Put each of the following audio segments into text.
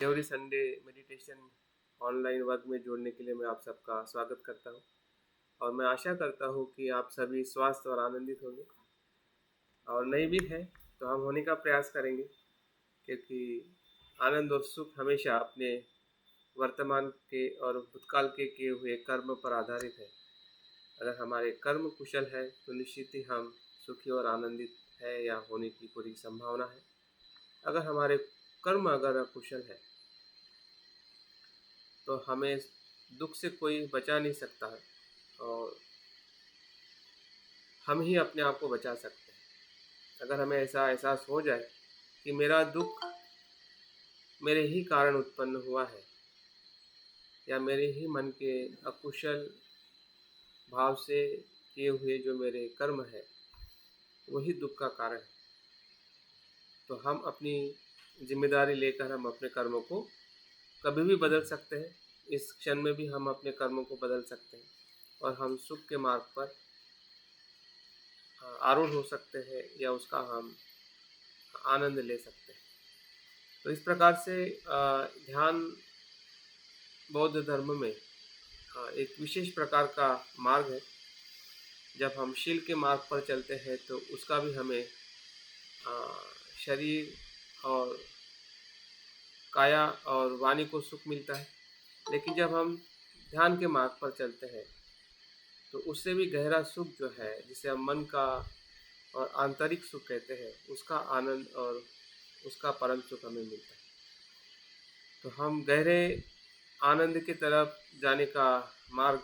Every Sunday meditation online work में जोड़ने के लिए मैं आप सबका स्वागत करता हूं और मैं आशा करता हूं कि आप सभी स्वस्थ और आनंदित होंगे और नहीं भी है तो हम होने का प्रयास करेंगे, क्योंकि आनंद और सुख हमेशा अपने वर्तमान के और भूतकाल के किए हुए कर्म पर आधारित है। अगर हमारे कर्म कुशल है तो निश्चित ही हम सुखी और आनंदित है या होने की पूरी संभावना है। अगर हमारे कर्म अगर अकुशल है तो हमें दुख से कोई बचा नहीं सकता है और हम ही अपने आप को बचा सकते हैं। अगर हमें ऐसा एहसास हो जाए कि मेरा दुख मेरे ही कारण उत्पन्न हुआ है या मेरे ही मन के अकुशल भाव से किए हुए जो मेरे कर्म है वही दुख का कारण है, तो हम अपनी जिम्मेदारी लेकर हम अपने कर्मों को कभी भी बदल सकते हैं। इस क्षण में भी हम अपने कर्मों को बदल सकते हैं और हम सुख के मार्ग पर आरूढ़ हो सकते हैं या उसका हम आनंद ले सकते हैं। तो इस प्रकार से ध्यान बौद्ध धर्म में एक विशेष प्रकार का मार्ग है। जब हम शील के मार्ग पर चलते हैं तो उसका भी हमें शरीर और काया और वाणी को सुख मिलता है, लेकिन जब हम ध्यान के मार्ग पर चलते हैं तो उससे भी गहरा सुख जो है, जिसे हम मन का और आंतरिक सुख कहते हैं, उसका आनंद और उसका परम सुख हमें मिलता है। तो हम गहरे आनंद की तरफ जाने का मार्ग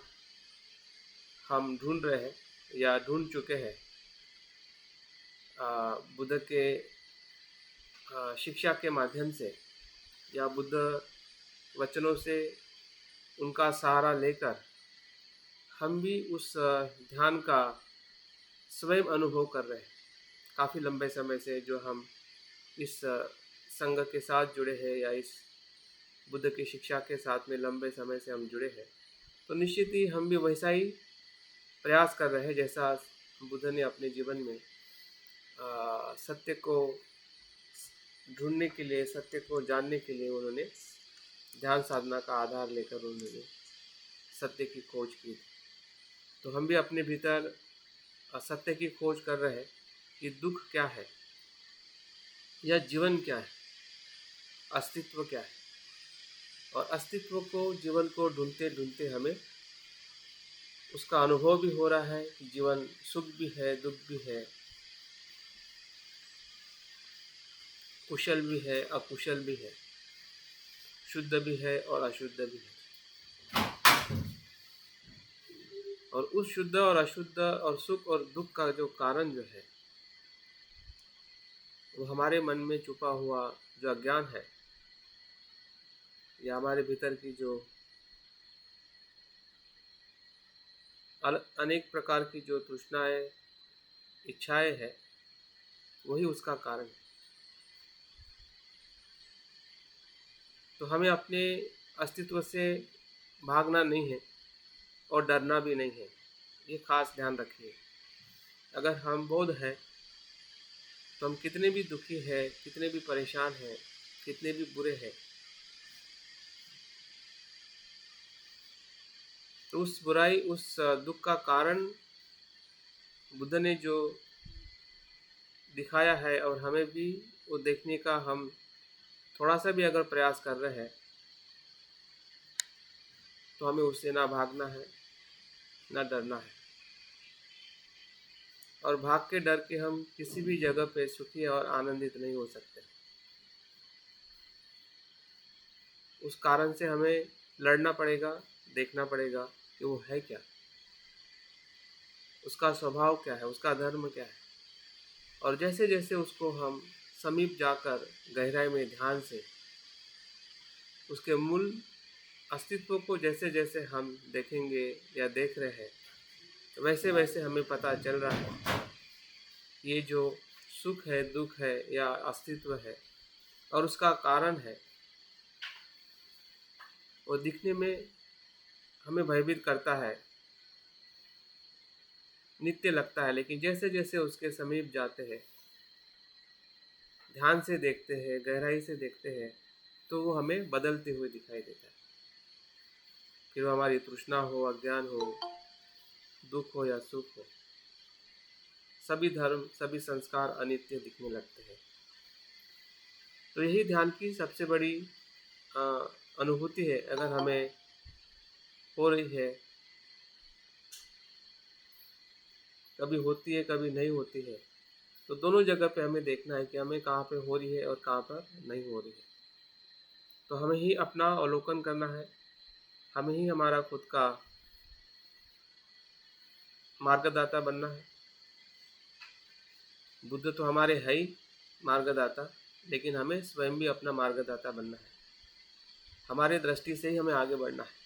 हम ढूंढ रहे हैं या ढूंढ चुके हैं। बुद्ध के शिक्षा के माध्यम से या बुद्ध वचनों से उनका सहारा लेकर हम भी उस ध्यान का स्वयं अनुभव कर रहे हैं। काफ़ी लंबे समय से जो हम इस संघ के साथ जुड़े हैं या इस बुद्ध की शिक्षा के साथ में लंबे समय से हम जुड़े हैं, तो निश्चित ही हम भी वैसा ही प्रयास कर रहे हैं जैसा बुद्ध ने अपने जीवन में सत्य को ढूंढने के लिए, सत्य को जानने के लिए उन्होंने ध्यान साधना का आधार लेकर उन्होंने सत्य की खोज की। तो हम भी अपने भीतर सत्य की खोज कर रहे हैं कि दुख क्या है या जीवन क्या है, अस्तित्व क्या है। और अस्तित्व को, जीवन को ढूंढते ढूंढते हमें उसका अनुभव भी हो रहा है कि जीवन सुख भी है, दुख भी है, कुशल भी है, अकुशल भी है, शुद्ध भी है और अशुद्ध भी है। और उस शुद्ध और अशुद्ध और सुख और दुख का जो कारण जो है वो हमारे मन में छुपा हुआ जो अज्ञान है या हमारे भीतर की जो अनेक प्रकार की जो तृष्णाएं, इच्छाएं है, वही उसका कारण है। तो हमें अपने अस्तित्व से भागना नहीं है और डरना भी नहीं है, ये खास ध्यान रखिए। अगर हम बोध हैं तो हम कितने भी दुखी हैं, कितने भी परेशान हैं, कितने भी बुरे हैं, तो उस बुराई, उस दुख का कारण बुद्ध ने जो दिखाया है और हमें भी वो देखने का हम थोड़ा सा भी अगर प्रयास कर रहे हैं तो हमें उससे ना भागना है ना डरना है। और भाग के डर के हम किसी भी जगह पे सुखी और आनंदित नहीं हो सकते। उस कारण से हमें लड़ना पड़ेगा, देखना पड़ेगा कि वो है क्या, उसका स्वभाव क्या है, उसका धर्म क्या है। और जैसे जैसे उसको हम समीप जाकर गहराई में ध्यान से उसके मूल अस्तित्व को जैसे जैसे हम देखेंगे या देख रहे हैं, वैसे वैसे हमें पता चल रहा है ये जो सुख है, दुख है या अस्तित्व है और उसका कारण है, वो दिखने में हमें भयभीत करता है, नित्य लगता है। लेकिन जैसे जैसे उसके समीप जाते हैं, ध्यान से देखते हैं, गहराई से देखते हैं, तो वो हमें बदलते हुए दिखाई देता है। फिर वो हमारी तृष्णा हो, अज्ञान हो, दुख हो या सुख हो, सभी धर्म, सभी संस्कार अनित्य दिखने लगते हैं। तो यही ध्यान की सबसे बड़ी अ, अनुभूति है। अगर हमें हो रही है, कभी होती है कभी नहीं होती है, तो दोनों जगह पे हमें देखना है कि हमें कहाँ पे हो रही है और कहाँ पर नहीं हो रही है। तो हमें ही अपना अवलोकन करना है, हमें ही हमारा खुद का मार्गदाता बनना है। बुद्ध तो हमारे है ही मार्गदाता, लेकिन हमें स्वयं भी अपना मार्गदाता बनना है। हमारे दृष्टि से ही हमें आगे बढ़ना है।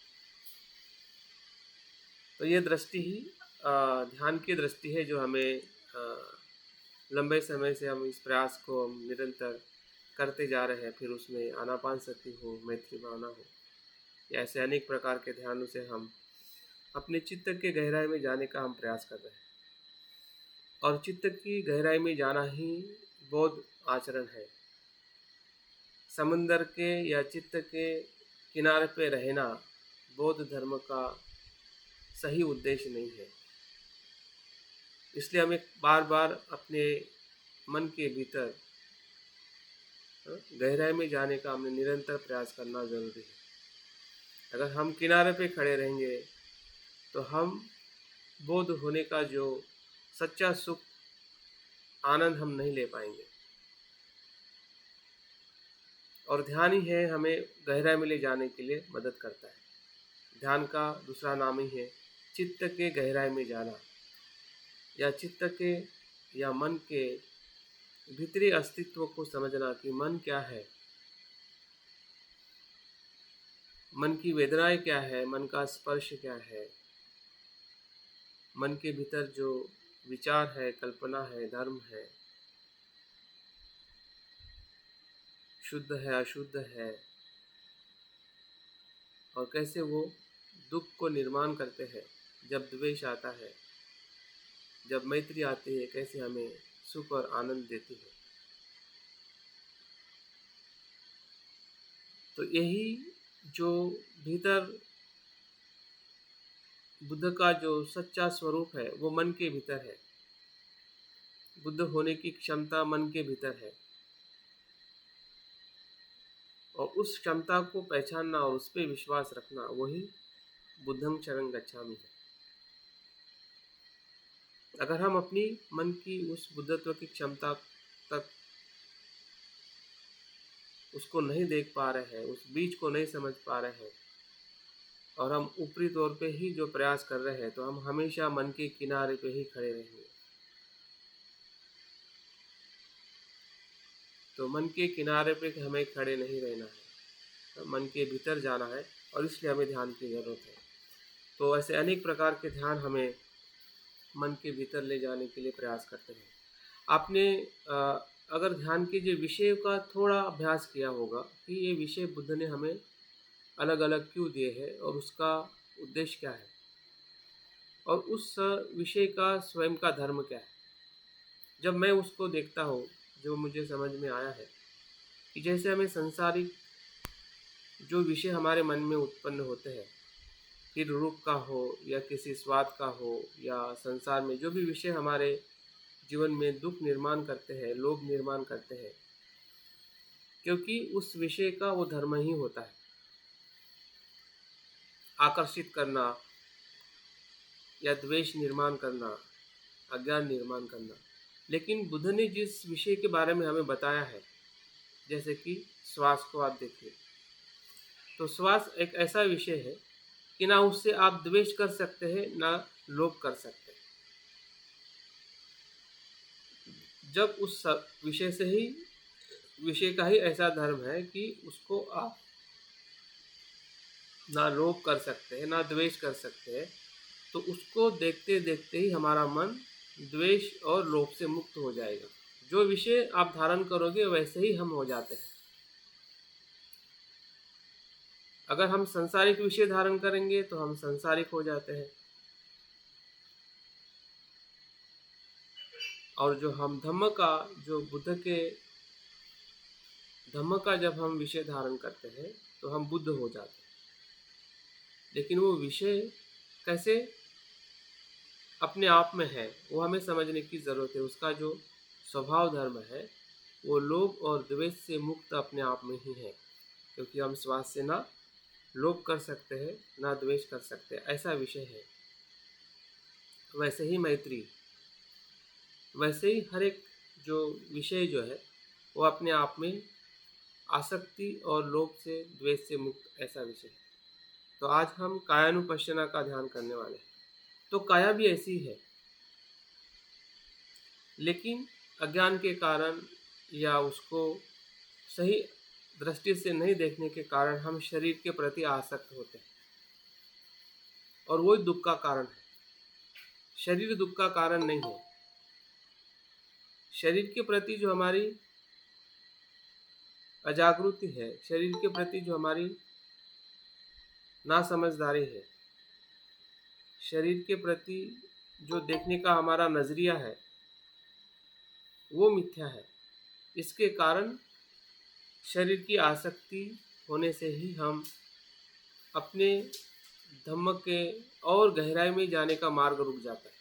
तो ये दृष्टि ही ध्यान की दृष्टि है, जो हमें लंबे समय से हम इस प्रयास को हम निरंतर करते जा रहे हैं। फिर उसमें आनापानसति हो, मैत्री भावना हो, या ऐसे अनेक प्रकार के ध्यानों से हम अपने चित्त के गहराई में जाने का हम प्रयास कर रहे हैं। और चित्त की गहराई में जाना ही बौद्ध आचरण है। समुंदर के या चित्त के किनारे पे रहना बौद्ध धर्म का सही उद्देश्य नहीं है। इसलिए हमें बार बार अपने मन के भीतर गहराई में जाने का हमें निरंतर प्रयास करना जरूरी है। अगर हम किनारे पे खड़े रहेंगे तो हम बोध होने का जो सच्चा सुख, आनंद हम नहीं ले पाएंगे। और ध्यान ही है हमें गहराई में ले जाने के लिए मदद करता है। ध्यान का दूसरा नाम ही है चित्त के गहराई में जाना, या चित्त के या मन के भीतरी अस्तित्व को समझना कि मन क्या है, मन की वेदनाएं क्या है, मन का स्पर्श क्या है, मन के भीतर जो विचार है, कल्पना है, धर्म है, शुद्ध है, अशुद्ध है, और कैसे वो दुख को निर्माण करते हैं। जब द्वेष आता है, जब मैत्री आती है, कैसे हमें सुख और आनंद देती है। तो यही जो भीतर बुद्ध का जो सच्चा स्वरूप है वो मन के भीतर है। बुद्ध होने की क्षमता मन के भीतर है, और उस क्षमता को पहचानना और उस पर विश्वास रखना वही बुद्धं शरणं गच्छामि है। अगर हम अपनी मन की उस बुद्धत्व की क्षमता तक उसको नहीं देख पा रहे हैं, उस बीज को नहीं समझ पा रहे हैं, और हम ऊपरी तौर पे ही जो प्रयास कर रहे हैं, तो हम हमेशा मन के किनारे पे ही खड़े रहेंगे। तो मन के किनारे पे हमें खड़े नहीं रहना है, तो मन के भीतर जाना है, और इसलिए हमें ध्यान की ज़रूरत है। तो ऐसे अनेक प्रकार के ध्यान हमें मन के भीतर ले जाने के लिए प्रयास करते हैं। आपने अगर ध्यान के जो विषय का थोड़ा अभ्यास किया होगा कि ये विषय बुद्ध ने हमें अलग अलग क्यों दिए हैं और उसका उद्देश्य क्या है, और उस विषय का स्वयं का धर्म क्या है। जब मैं उसको देखता हूँ, जो मुझे समझ में आया है कि जैसे हमें संसारिक जो विषय हमारे मन में उत्पन्न होते हैं, फिर रूप का हो या किसी स्वाद का हो, या संसार में जो भी विषय हमारे जीवन में दुख निर्माण करते हैं, लोभ निर्माण करते हैं, क्योंकि उस विषय का वो धर्म ही होता है आकर्षित करना, या द्वेष निर्माण करना, अज्ञान निर्माण करना। लेकिन बुद्ध ने जिस विषय के बारे में हमें बताया है, जैसे कि श्वास को आप देखिए, तो श्वास एक ऐसा विषय है कि ना उससे आप द्वेष कर सकते हैं, ना लोभ कर सकते हैं। जब उस विषय से ही, विषय का ही ऐसा धर्म है कि उसको आप ना लोभ कर सकते हैं, ना द्वेष कर सकते हैं, तो उसको देखते देखते ही हमारा मन द्वेष और लोभ से मुक्त हो जाएगा। जो विषय आप धारण करोगे वैसे ही हम हो जाते हैं। अगर हम संसारिक विषय धारण करेंगे तो हम संसारिक हो जाते हैं, और जो हम धम्म का, जो बुद्ध के धम्म का जब हम विषय धारण करते हैं तो हम बुद्ध हो जाते हैं। लेकिन वो विषय कैसे अपने आप में है वो हमें समझने की ज़रूरत है। उसका जो स्वभाव धर्म है वो लोभ और द्वेष से मुक्त अपने आप में ही है, क्योंकि हम श्वास से ना लोभ कर सकते हैं ना द्वेष कर सकते हैं, ऐसा विषय है। वैसे ही मैत्री, वैसे ही हर एक जो विषय जो है वो अपने आप में आसक्ति और लोभ से द्वेष से मुक्त ऐसा विषय है। तो आज हम कायानुपश्यना का ध्यान करने वाले हैं। तो काया भी ऐसी है, लेकिन अज्ञान के कारण या उसको सही दृष्टि से नहीं देखने के कारण हम शरीर के प्रति आसक्त होते हैं, और वही दुख का कारण है। शरीर दुख का कारण नहीं है। शरीर के प्रति जो हमारी अजागृति है, शरीर के प्रति जो हमारी नासमझदारी है, शरीर के प्रति जो देखने का हमारा नजरिया है वो मिथ्या है। इसके कारण शरीर की आसक्ति होने से ही हम अपने धम्म के और गहराई में जाने का मार्ग रुक जाता है,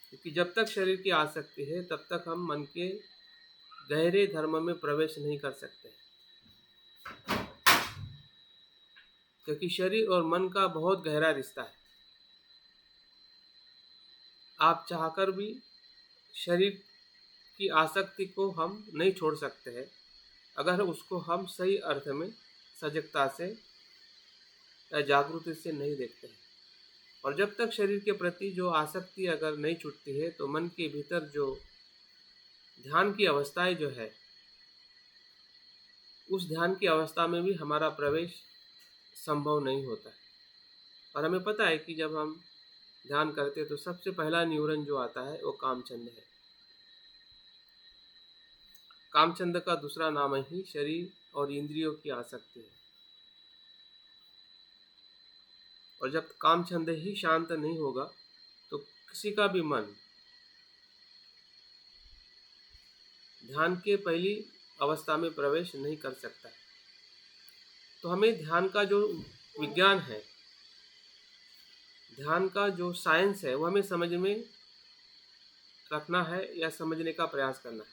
क्योंकि जब तक शरीर की आसक्ति है तब तक हम मन के गहरे धर्म में प्रवेश नहीं कर सकते, क्योंकि शरीर और मन का बहुत गहरा रिश्ता है। आप चाहकर भी शरीर की आसक्ति को हम नहीं छोड़ सकते हैं अगर उसको हम सही अर्थ में सजगता से या जागृति से नहीं देखते हैं। और जब तक शरीर के प्रति जो आसक्ति अगर नहीं छूटती है तो मन के भीतर जो ध्यान की अवस्थाएं जो है, उस ध्यान की अवस्था में भी हमारा प्रवेश संभव नहीं होता है। और हमें पता है कि जब हम ध्यान करते हैं तो सबसे पहला न्यूरन जो आता है वो कामचंद है। कामचंद का दूसरा नाम ही शरीर और इंद्रियों की आसक्ति है। और जब कामचंद ही शांत नहीं होगा तो किसी का भी मन ध्यान के पहली अवस्था में प्रवेश नहीं कर सकता है। तो हमें ध्यान का जो विज्ञान है, ध्यान का जो साइंस है वो हमें समझ में रखना है या समझने का प्रयास करना है।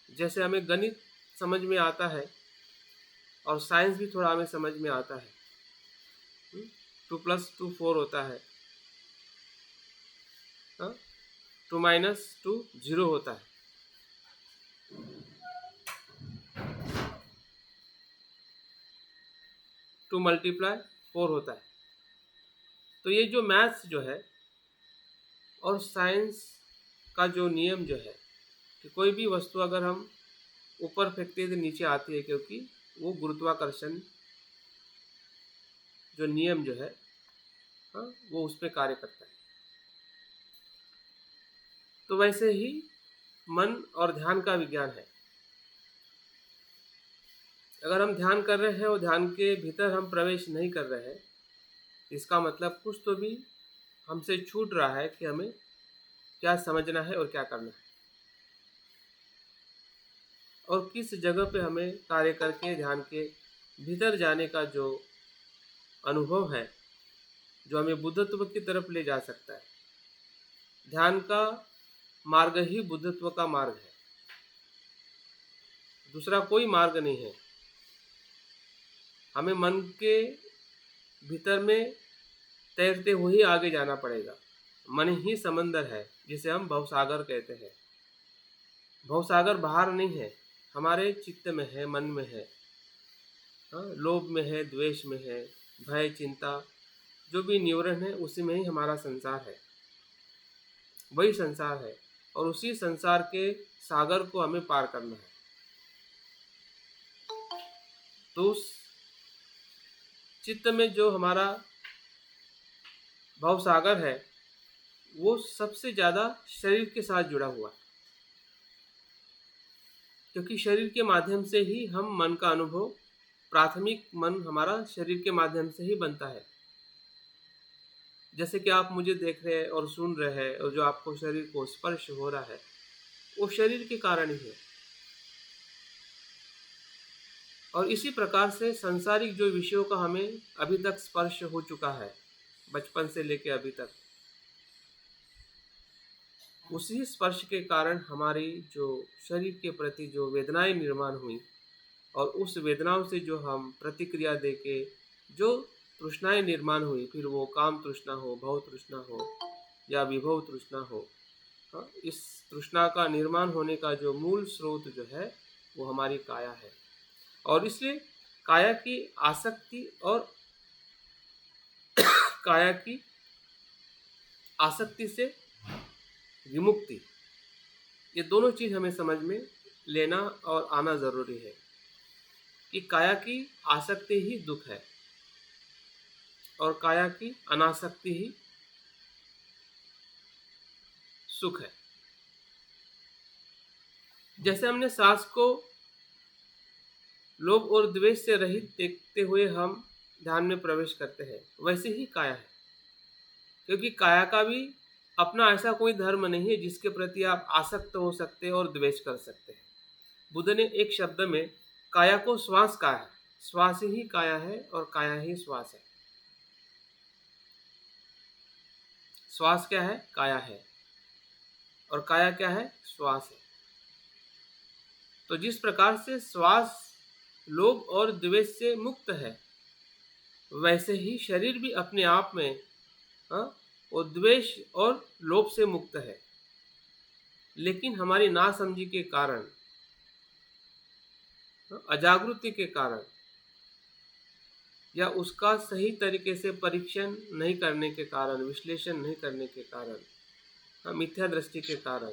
जैसे हमें गणित समझ में आता है और साइंस भी थोड़ा हमें समझ में आता है। 2+2 4 होता है, 2 - 2 0 होता है। टू मल्टीप्लाई 4 होता है। तो ये जो मैथ्स जो है और साइंस का जो नियम जो है कि कोई भी वस्तु अगर हम ऊपर फेंकते हैं तो नीचे आती है, क्योंकि वो गुरुत्वाकर्षण जो नियम जो है वो उस पर कार्य करता है। तो वैसे ही मन और ध्यान का विज्ञान है। अगर हम ध्यान कर रहे हैं और ध्यान के भीतर हम प्रवेश नहीं कर रहे हैं, इसका मतलब कुछ तो भी हमसे छूट रहा है कि हमें क्या समझना है और क्या करना है, और किस जगह पे हमें कार्य करके ध्यान के भीतर जाने का जो अनुभव है, जो हमें बुद्धत्व की तरफ ले जा सकता है। ध्यान का मार्ग ही बुद्धत्व का मार्ग है, दूसरा कोई मार्ग नहीं है। हमें मन के भीतर में तैरते हुए ही आगे जाना पड़ेगा। मन ही समंदर है जिसे हम भवसागर कहते हैं। भवसागर बाहर नहीं है, हमारे चित्त में है, मन में है। लोभ में है, द्वेष में है, भय, चिंता, जो भी न्यूरन है उसी में ही हमारा संसार है, वही संसार है। और उसी संसार के सागर को हमें पार करना है। तो उस चित्त में जो हमारा भवसागर है वो सबसे ज़्यादा शरीर के साथ जुड़ा हुआ है, क्योंकि शरीर के माध्यम से ही हम मन का अनुभव, प्राथमिक मन हमारा शरीर के माध्यम से ही बनता है। जैसे कि आप मुझे देख रहे हैं और सुन रहे हैं और जो आपको शरीर को स्पर्श हो रहा है, वो शरीर के कारण ही है। और इसी प्रकार से सांसारिक जो विषयों का हमें अभी तक स्पर्श हो चुका है, बचपन से लेकर अभी तक, उसी स्पर्श के कारण हमारी जो शरीर के प्रति जो वेदनाएं निर्माण हुई, और उस वेदनाओं से जो हम प्रतिक्रिया देके जो तृष्णाएं निर्माण हुई, फिर वो काम तृष्णा हो, भव तृष्णा हो या विभव तृष्णा हो, हाँ, इस तृष्णा का निर्माण होने का जो मूल स्रोत जो है वो हमारी काया है। और इसलिए काया की आसक्ति और काया की आसक्ति से विमुक्ति, ये दोनों चीज हमें समझ में लेना और आना जरूरी है कि काया की आसक्ति ही दुख है और काया की अनासक्ति ही सुख है। जैसे हमने सांस को लोभ और द्वेष से रहित देखते हुए हम ध्यान में प्रवेश करते हैं, वैसे ही काया है, क्योंकि काया का भी अपना ऐसा कोई धर्म नहीं है जिसके प्रति आप आसक्त हो सकते हैं और द्वेष कर सकते हैं। बुद्ध ने एक शब्द में काया को श्वास कहा है, श्वास ही काया है और काया ही श्वास है। श्वास क्या है? काया है, और काया क्या है? श्वास है। तो जिस प्रकार से श्वास लोभ और द्वेष से मुक्त है, वैसे ही शरीर भी अपने आप में और द्वेष और लोभ से मुक्त है, लेकिन हमारी नासमझी के कारण, अजागृति के कारण, या उसका सही तरीके से परीक्षण नहीं करने के कारण, विश्लेषण नहीं करने के कारण, मिथ्या दृष्टि के कारण,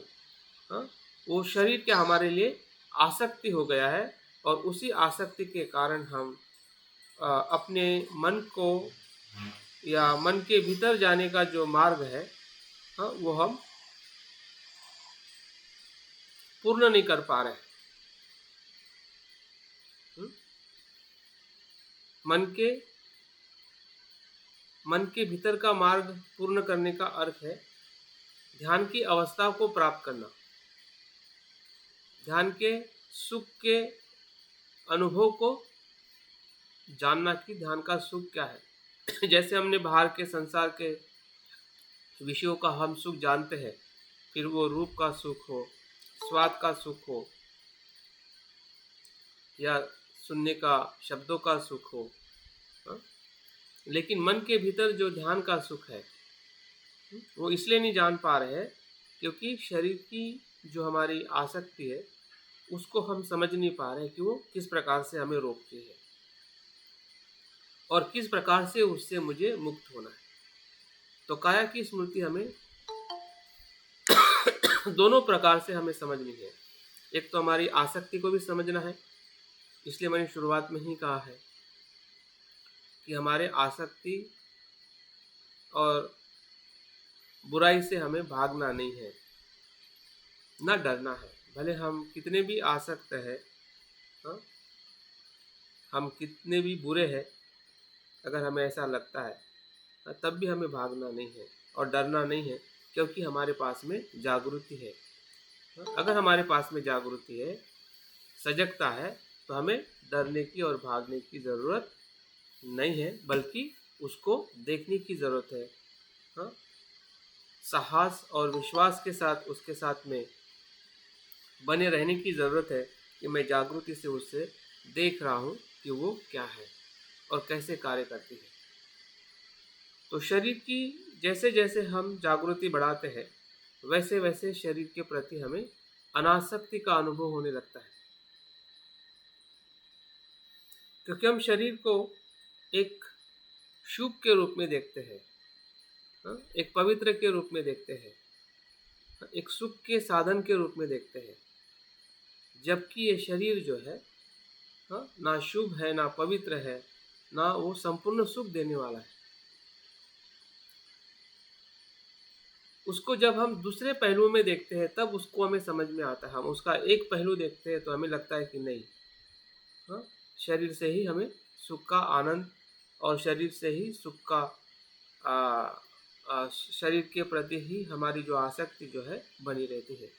वो शरीर के हमारे लिए आसक्ति हो गया है, और उसी आसक्ति के कारण हम अपने मन को या मन के भीतर जाने का जो मार्ग है, वो हम पूर्ण नहीं कर पा रहे। मन के भीतर का मार्ग पूर्ण करने का अर्थ है ध्यान की अवस्था को प्राप्त करना, ध्यान के सुख के अनुभव को जानना कि ध्यान का सुख क्या है। जैसे हमने बाहर के संसार के विषयों का हम सुख जानते हैं, फिर वो रूप का सुख हो, स्वाद का सुख हो, या सुनने का शब्दों का सुख हो, लेकिन मन के भीतर जो ध्यान का सुख है वो इसलिए नहीं जान पा रहे हैं क्योंकि शरीर की जो हमारी आसक्ति है उसको हम समझ नहीं पा रहे कि वो किस प्रकार से हमें रोकती है और किस प्रकार से उससे मुझे मुक्त होना है। तो काया की स्मृति हमें दोनों प्रकार से हमें समझनी है। एक तो हमारी आसक्ति को भी समझना है, इसलिए मैंने शुरुआत में ही कहा है कि हमारे आसक्ति और बुराई से हमें भागना नहीं है, ना डरना है। भले हम कितने भी आसक्त हैं, हम कितने भी बुरे हैं, अगर हमें ऐसा लगता है तब भी हमें भागना नहीं है और डरना नहीं है, क्योंकि हमारे पास में जागृति है। अगर हमारे पास में जागृति है, सजगता है, तो हमें डरने की और भागने की ज़रूरत नहीं है, बल्कि उसको देखने की ज़रूरत है। साहस और विश्वास के साथ उसके साथ में बने रहने की ज़रूरत है कि मैं जागृति से उससे देख रहा हूँ कि वो क्या है और कैसे कार्य करती है। तो शरीर की जैसे जैसे हम जागृति बढ़ाते हैं, वैसे वैसे शरीर के प्रति हमें अनासक्ति का अनुभव होने लगता है, क्योंकि हम शरीर को एक शुभ के रूप में देखते हैं, एक पवित्र के रूप में देखते हैं, एक सुख के साधन के रूप में देखते हैं, जबकि ये शरीर जो है ना शुभ है, ना पवित्र है, ना वो संपूर्ण सुख देने वाला है। उसको जब हम दूसरे पहलू में देखते हैं तब उसको हमें समझ में आता है। हम उसका एक पहलू देखते हैं तो हमें लगता है कि नहीं, शरीर से ही हमें सुख का आनंद और शरीर से ही सुख का शरीर के प्रति ही हमारी जो आसक्ति जो है बनी रहती है।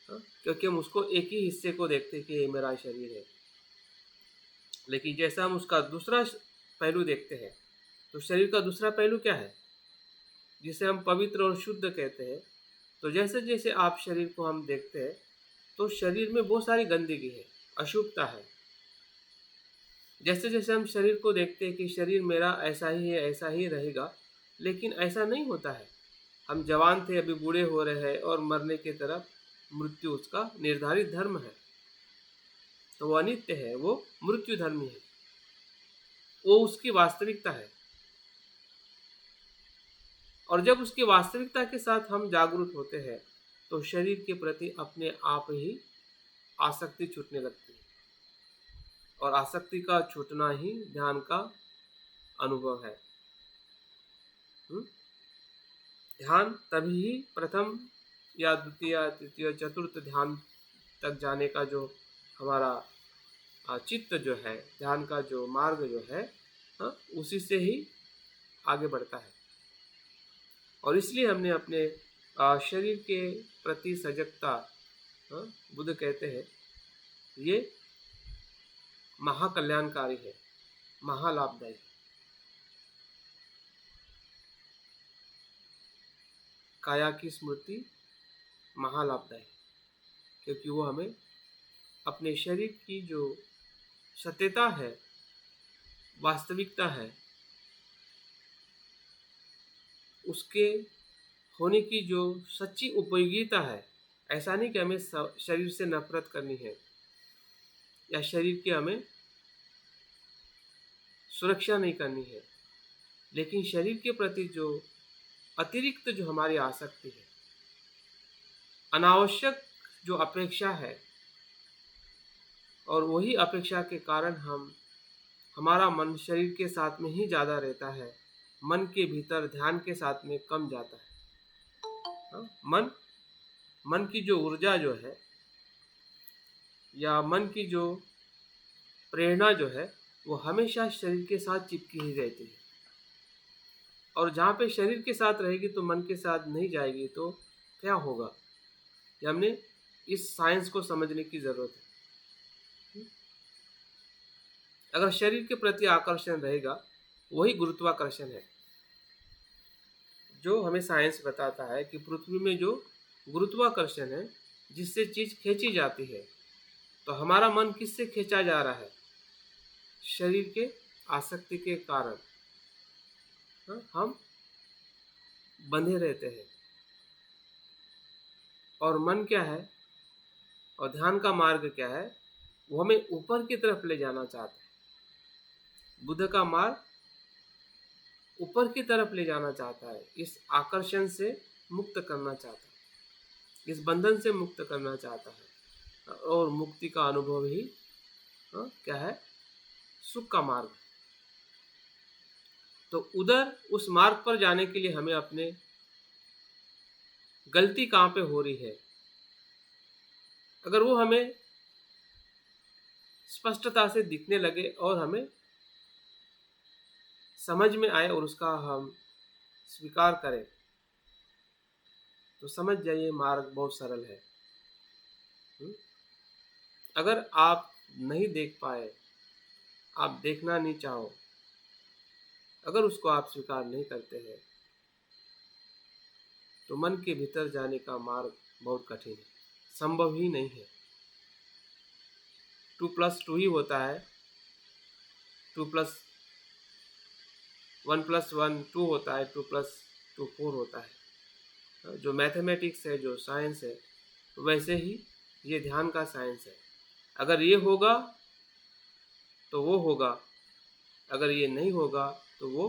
क्योंकि हम उसको एक ही हिस्से को देखते हैं कि ये मेरा शरीर है। लेकिन जैसा हम उसका दूसरा पहलू देखते हैं, तो शरीर का दूसरा पहलू क्या है, जिसे हम पवित्र और शुद्ध कहते हैं। तो जैसे जैसे आप शरीर को हम देखते हैं, तो शरीर में बहुत सारी गंदगी है, अशुद्धता है। जैसे जैसे हम शरीर को देखते हैं कि शरीर मेरा ऐसा ही है, ऐसा ही रहेगा, लेकिन ऐसा नहीं होता है। हम जवान थे, अभी बूढ़े हो रहे हैं और मरने की तरफ मृत्यु उसका निर्धारित धर्म है। तो वो अनित्य है, वो मृत्यु धर्मी है, वो उसकी वास्तविकता है। और जब उसकी वास्तविकता के साथ हम जागरूक होते हैं, तो शरीर के प्रति अपने आप ही आसक्ति छूटने लगती है। और आसक्ति का छूटना ही ध्यान का अनुभव है। ध्यान तभी ही प्रथम या द्वितीय, तृतीय, चतुर्थ ध्यान तक जाने का जो हमारा चित्त जो है, ध्यान का जो मार्ग जो है, उसी से ही आगे बढ़ता है। और इसलिए हमने अपने शरीर के प्रति सजगता, बुद्ध कहते हैं, ये महाकल्याणकारी है, महालाभदायी। काया की स्मृति महालाभदायी, क्योंकि वो हमें अपने शरीर की जो सत्यता है, वास्तविकता है, उसके होने की जो सच्ची उपयोगिता है। ऐसा नहीं कि हमें शरीर से नफरत करनी है या शरीर की हमें सुरक्षा नहीं करनी है, लेकिन शरीर के प्रति जो अतिरिक्त जो हमारी आसक्ति है, अनावश्यक जो अपेक्षा है, और वही अपेक्षा के कारण हमारा मन शरीर के साथ में ही ज़्यादा रहता है, मन के भीतर ध्यान के साथ में कम जाता है। मन की जो ऊर्जा जो है, या मन की जो प्रेरणा जो है, वो हमेशा शरीर के साथ चिपकी ही रहती है। और जहाँ पे शरीर के साथ रहेगी तो मन के साथ नहीं जाएगी, तो क्या होगा, ये हमने इस साइंस को समझने की ज़रूरत है। अगर शरीर के प्रति आकर्षण रहेगा, वही गुरुत्वाकर्षण है, जो हमें साइंस बताता है कि पृथ्वी में जो गुरुत्वाकर्षण है, जिससे चीज़ खींची जाती है, तो हमारा मन किससे खींचा जा रहा है, शरीर के आसक्ति के कारण हम बंधे रहते हैं। और मन क्या है, और ध्यान का मार्ग क्या है, वो हमें ऊपर की तरफ ले जाना चाहता है। बुद्ध का मार्ग ऊपर की तरफ ले जाना चाहता है, इस आकर्षण से मुक्त करना चाहता है, इस बंधन से मुक्त करना चाहता है। और मुक्ति का अनुभव ही क्या है, सुख का मार्ग। तो उधर उस मार्ग पर जाने के लिए हमें अपने गलती कहाँ पे हो रही है, अगर वो हमें स्पष्टता से दिखने लगे और हमें समझ में आए और उसका हम स्वीकार करें, तो समझ जाइए मार्ग बहुत सरल है। अगर आप नहीं देख पाए, आप देखना नहीं चाहो, अगर उसको आप स्वीकार नहीं करते हैं, तो मन के भीतर जाने का मार्ग बहुत कठिन है, संभव ही नहीं है। 2+2 ही होता है, 1+1 2 होता है, 2+2 4 होता है। जो मैथमेटिक्स है, जो साइंस है, वैसे ही ये ध्यान का साइंस है। अगर ये होगा तो वो होगा, अगर ये नहीं होगा तो वो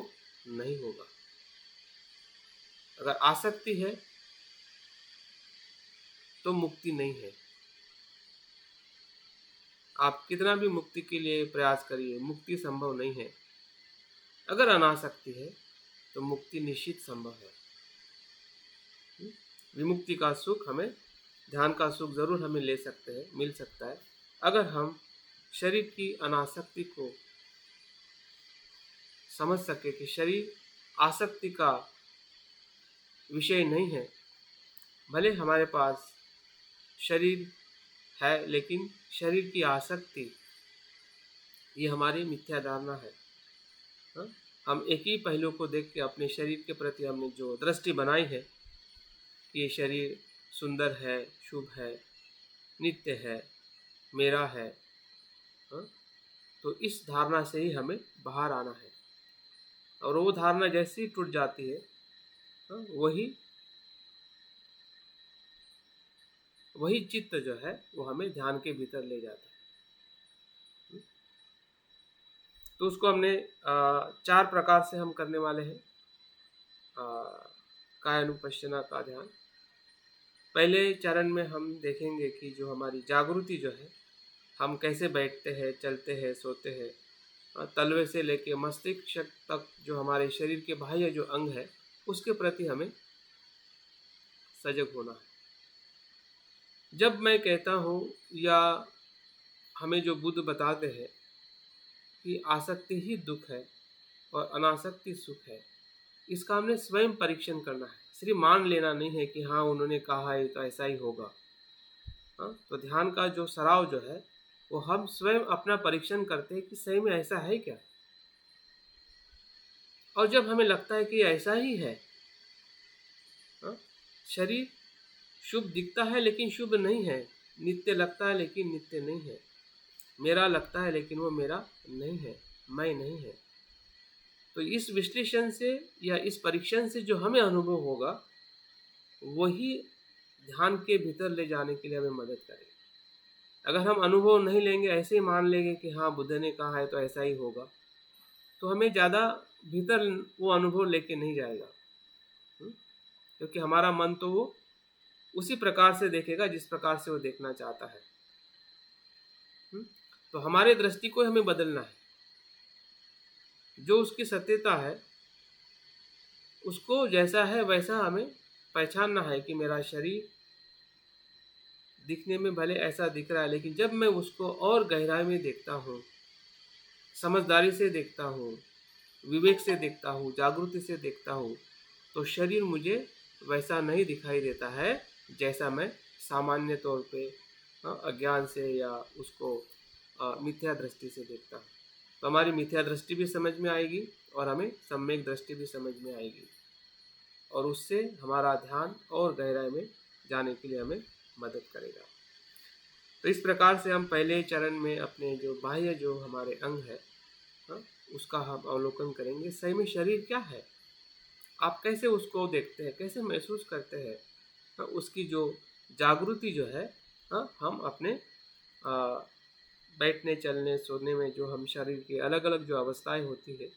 नहीं होगा। अगर आसक्ति है तो मुक्ति नहीं है। आप कितना भी मुक्ति के लिए प्रयास करिए, मुक्ति संभव नहीं है। अगर अनासक्ति है तो मुक्ति निश्चित संभव है। विमुक्ति का सुख हमें, ध्यान का सुख जरूर हमें ले सकते हैं, मिल सकता है, अगर हम शरीर की अनासक्ति को समझ सके कि शरीर आसक्ति का विषय नहीं है। भले हमारे पास शरीर है, लेकिन शरीर की आसक्ति ये हमारी मिथ्या धारणा है। हाँ? हम एक ही पहलू को देख के अपने शरीर के प्रति हमने जो दृष्टि बनाई है कि ये शरीर सुंदर है, शुभ है, नित्य है, मेरा है। हाँ? तो इस धारणा से ही हमें बाहर आना है, और वो धारणा जैसे ही टूट जाती है, हाँ, वही चित्त जो है वो हमें ध्यान के भीतर ले जाता है। तो उसको हमने 4 प्रकार से हम करने वाले हैं कायानुपश्यना का ध्यान। पहले चरण में हम देखेंगे कि जो हमारी जागृति जो है, हम कैसे बैठते हैं, चलते हैं, सोते हैं, तलवे से लेके मस्तिष्क तक जो हमारे शरीर के बाह्य जो अंग है उसके प्रति हमें सजग होना है। जब मैं कहता हूँ या हमें जो बुद्ध बताते हैं कि आसक्ति ही दुख है और अनासक्ति सुख है, इसका हमने स्वयं परीक्षण करना है, सिर्फ मान लेना नहीं है कि हाँ उन्होंने कहा है तो ऐसा ही होगा। हाँ, तो ध्यान का जो सराव जो है वो हम स्वयं अपना परीक्षण करते हैं कि सही में ऐसा है क्या। और जब हमें लगता है कि ऐसा ही है, हाँ, शरीर शुभ दिखता है लेकिन शुभ नहीं है, नित्य लगता है लेकिन नित्य नहीं है, मेरा लगता है लेकिन वो मेरा नहीं है, मैं नहीं है, तो इस विश्लेषण से या इस परीक्षण से जो हमें अनुभव होगा वही ध्यान के भीतर ले जाने के लिए हमें मदद करेगा। अगर हम अनुभव नहीं लेंगे, ऐसे ही मान लेंगे कि हाँ बुद्ध ने कहा है तो ऐसा ही होगा, तो हमें ज़्यादा भीतर वो अनुभव लेके नहीं जाएगा, क्योंकि हमारा मन तो वो उसी प्रकार से देखेगा जिस प्रकार से वो देखना चाहता है। तो हमारे दृष्टि को हमें बदलना है, जो उसकी सत्यता है उसको जैसा है वैसा हमें पहचानना है कि मेरा शरीर दिखने में भले ऐसा दिख रहा है, लेकिन जब मैं उसको और गहराई में देखता हूँ, समझदारी से देखता हूँ, विवेक से देखता हूँ, जागृति से देखता हूँ, तो शरीर मुझे वैसा नहीं दिखाई देता है जैसा मैं सामान्य तौर पे अज्ञान से या उसको मिथ्या दृष्टि से देखता हूँ। तो हमारी मिथ्या दृष्टि भी समझ में आएगी और हमें सम्यक दृष्टि भी समझ में आएगी, और उससे हमारा ध्यान और गहराई में जाने के लिए हमें मदद करेगा। तो इस प्रकार से हम पहले चरण में अपने जो बाह्य जो हमारे अंग है, उसका हम अवलोकन करेंगे। सही में शरीर क्या है, आप कैसे उसको देखते हैं, कैसे महसूस करते हैं, उसकी जो जागृति जो है, हम अपने बैठने, चलने, सोने में जो हम शरीर के अलग अलग जो अवस्थाएं होती है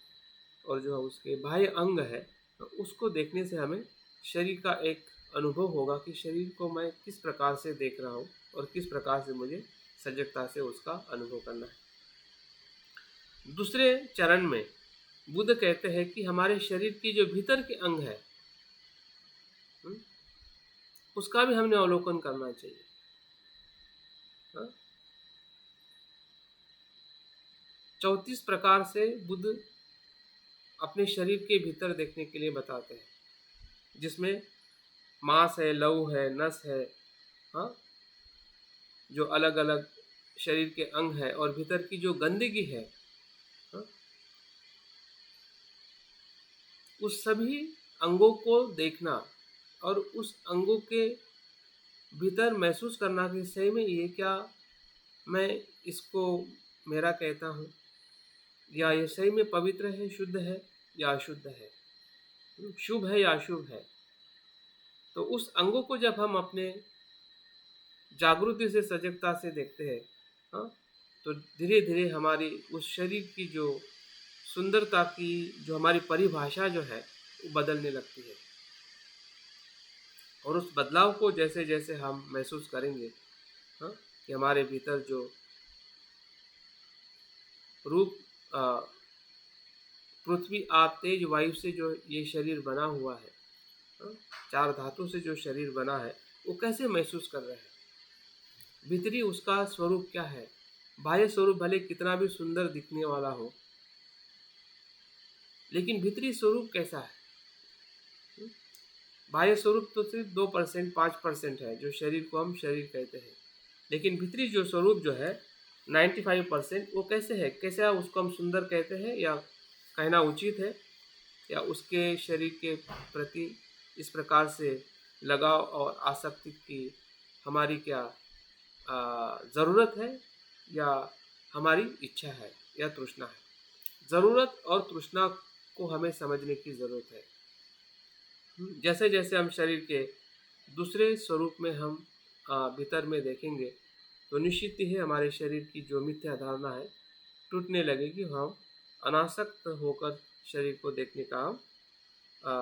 और जो उसके बाह्य अंग है, उसको देखने से हमें शरीर का एक अनुभव होगा कि शरीर को मैं किस प्रकार से देख रहा हूँ और किस प्रकार से मुझे सजगता से उसका अनुभव करना है। दूसरे चरण में बुद्ध कहते हैं कि हमारे शरीर की जो भीतर के अंग है उसका भी हमने अवलोकन करना चाहिए। 34 प्रकार से बुद्ध अपने शरीर के भीतर देखने के लिए बताते हैं, जिसमें मांस है, लहू है, नस है, हाँ, जो अलग अलग शरीर के अंग है और भीतर की जो गंदगी है, हाँ, उस सभी अंगों को देखना और उस अंगों के भीतर महसूस करना कि सही में ये क्या मैं इसको मेरा कहता हूँ, या ये सही में पवित्र है, शुद्ध है या अशुद्ध है, शुभ है या अशुभ है। तो उस अंगों को जब हम अपने जागृति से, सजगता से देखते हैं, हाँ, तो धीरे धीरे हमारी उस शरीर की जो सुंदरता की जो हमारी परिभाषा जो है वो बदलने लगती है, और उस बदलाव को जैसे जैसे हम महसूस करेंगे, हाँ, कि हमारे भीतर जो रूप पृथ्वी, आप, तेज, वायु से जो ये शरीर बना हुआ है, हाँ, 4 धातु से जो शरीर बना है, वो कैसे महसूस कर रहे हैं, भीतरी उसका स्वरूप क्या है। बाह्य स्वरूप भले कितना भी सुंदर दिखने वाला हो, लेकिन भीतरी स्वरूप कैसा है, बाह्य स्वरूप तो सिर्फ 2% 5% है, जो शरीर को हम शरीर कहते हैं, लेकिन भीतरी जो स्वरूप जो है 95% वो कैसे है, कैसे उसको हम सुंदर कहते हैं या कहना उचित है, या उसके शरीर के प्रति इस प्रकार से लगाव और आसक्ति की हमारी क्या ज़रूरत है, या हमारी इच्छा है या तृष्णा है। ज़रूरत और तृष्णा को हमें समझने की ज़रूरत है। जैसे जैसे हम शरीर के दूसरे स्वरूप में हम भीतर में देखेंगे, तो निश्चित ही हमारे शरीर की जो मिथ्या धारणा है टूटने लगेगी। हम अनासक्त होकर शरीर को देखने का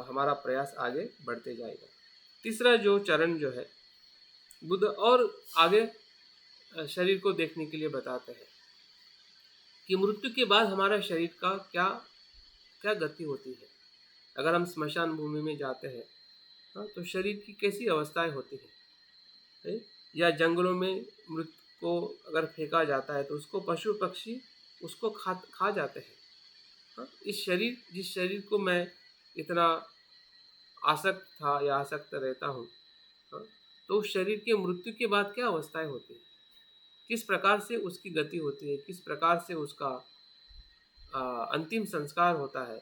हमारा प्रयास आगे बढ़ते जाएगा। तीसरा जो चरण जो है, बुद्ध और आगे शरीर को देखने के लिए बताते हैं कि मृत्यु के बाद हमारा शरीर का क्या क्या गति होती है। अगर हम स्मशान भूमि में जाते हैं तो शरीर की कैसी अवस्थाएं होती हैं, या जंगलों में मृत को अगर फेंका जाता है तो उसको पशु पक्षी उसको खा जाते हैं। इस शरीर, जिस शरीर को मैं इतना आसक्त था या आसक्त रहता हूँ, तो उस शरीर के मृत्यु के बाद क्या अवस्थाएं होती हैं, किस प्रकार से उसकी गति होती है, किस प्रकार से उसका अंतिम संस्कार होता है।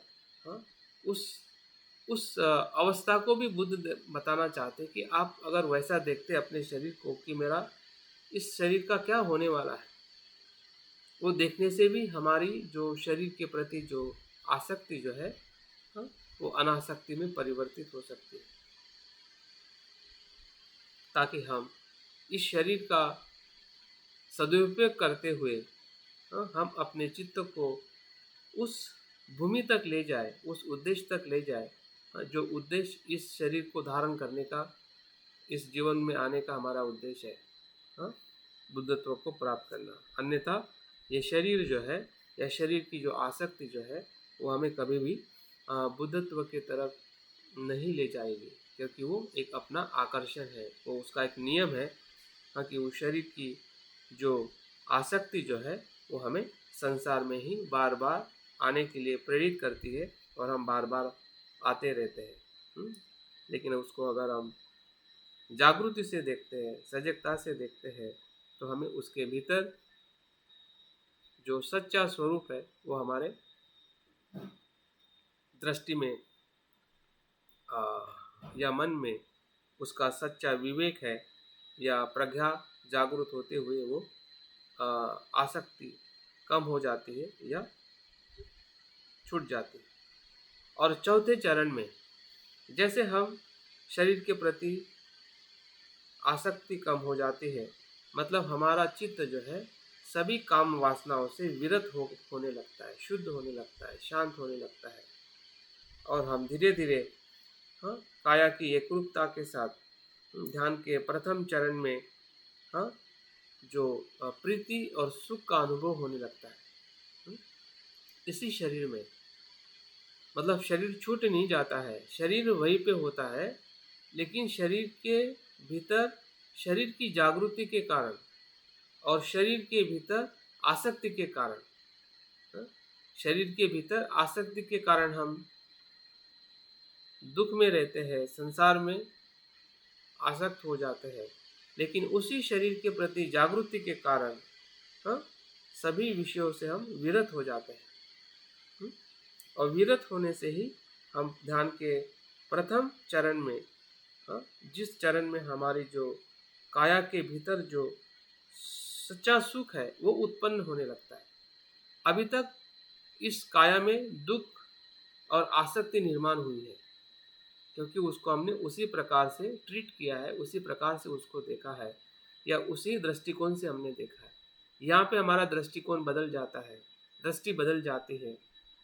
उस अवस्था को भी बुद्ध बताना चाहते हैं कि आप अगर वैसा देखते अपने शरीर को कि मेरा इस शरीर का क्या होने वाला है, वो देखने से भी हमारी जो शरीर के प्रति जो आसक्ति जो है वो अनासक्ति में परिवर्तित हो सकती है, ताकि हम इस शरीर का सदुपयोग करते हुए हम अपने चित्त को उस भूमि तक ले जाए, उस उद्देश्य तक ले जाए जो उद्देश्य इस शरीर को धारण करने का, इस जीवन में आने का हमारा उद्देश्य है, बुद्धत्व को प्राप्त करना। अन्यथा ये शरीर जो है या शरीर की जो आसक्ति जो है वो हमें कभी भी बुद्धत्व की तरफ नहीं ले जाएगी, क्योंकि वो एक अपना आकर्षण है, वो उसका एक नियम है कि वो शरीर की जो आसक्ति जो है वो हमें संसार में ही बार बार आने के लिए प्रेरित करती है और हम बार बार आते रहते हैं। लेकिन उसको अगर हम जागृति से देखते हैं, सजगता से देखते हैं, तो हमें उसके भीतर जो सच्चा स्वरूप है वो हमारे दृष्टि में या मन में उसका सच्चा विवेक है या प्रज्ञा जागृत होते हुए वो आसक्ति कम हो जाती है या छूट जाती है। और चौथे चरण में जैसे हम शरीर के प्रति आसक्ति कम हो जाती है, मतलब हमारा चित्त जो है सभी काम वासनाओं से विरत होने लगता है, शुद्ध होने लगता है, शांत होने लगता है, और हम धीरे धीरे काया की एकरूपता के साथ ध्यान के प्रथम चरण में जो प्रीति और सुख का अनुभव होने लगता है। इसी शरीर में, मतलब शरीर छूट नहीं जाता है, शरीर वहीं पे होता है, लेकिन शरीर के भीतर शरीर की जागृति के कारण और शरीर के भीतर आसक्ति के कारण, शरीर के भीतर आसक्ति के कारण हम दुख में रहते हैं, संसार में आसक्त हो जाते हैं, लेकिन उसी शरीर के प्रति जागृति के कारण सभी विषयों से हम विरत हो जाते हैं। और विरत होने से ही हम ध्यान के प्रथम चरण में, जिस चरण में हमारी जो काया के भीतर जो सच्चा सुख है वो उत्पन्न होने लगता है। अभी तक इस काया में दुख और आसक्ति निर्माण हुई है, क्योंकि उसको हमने उसी प्रकार से ट्रीट किया है, उसी प्रकार से उसको देखा है, या उसी दृष्टिकोण से हमने देखा है। यहाँ पे हमारा दृष्टिकोण बदल जाता है, दृष्टि बदल जाती है,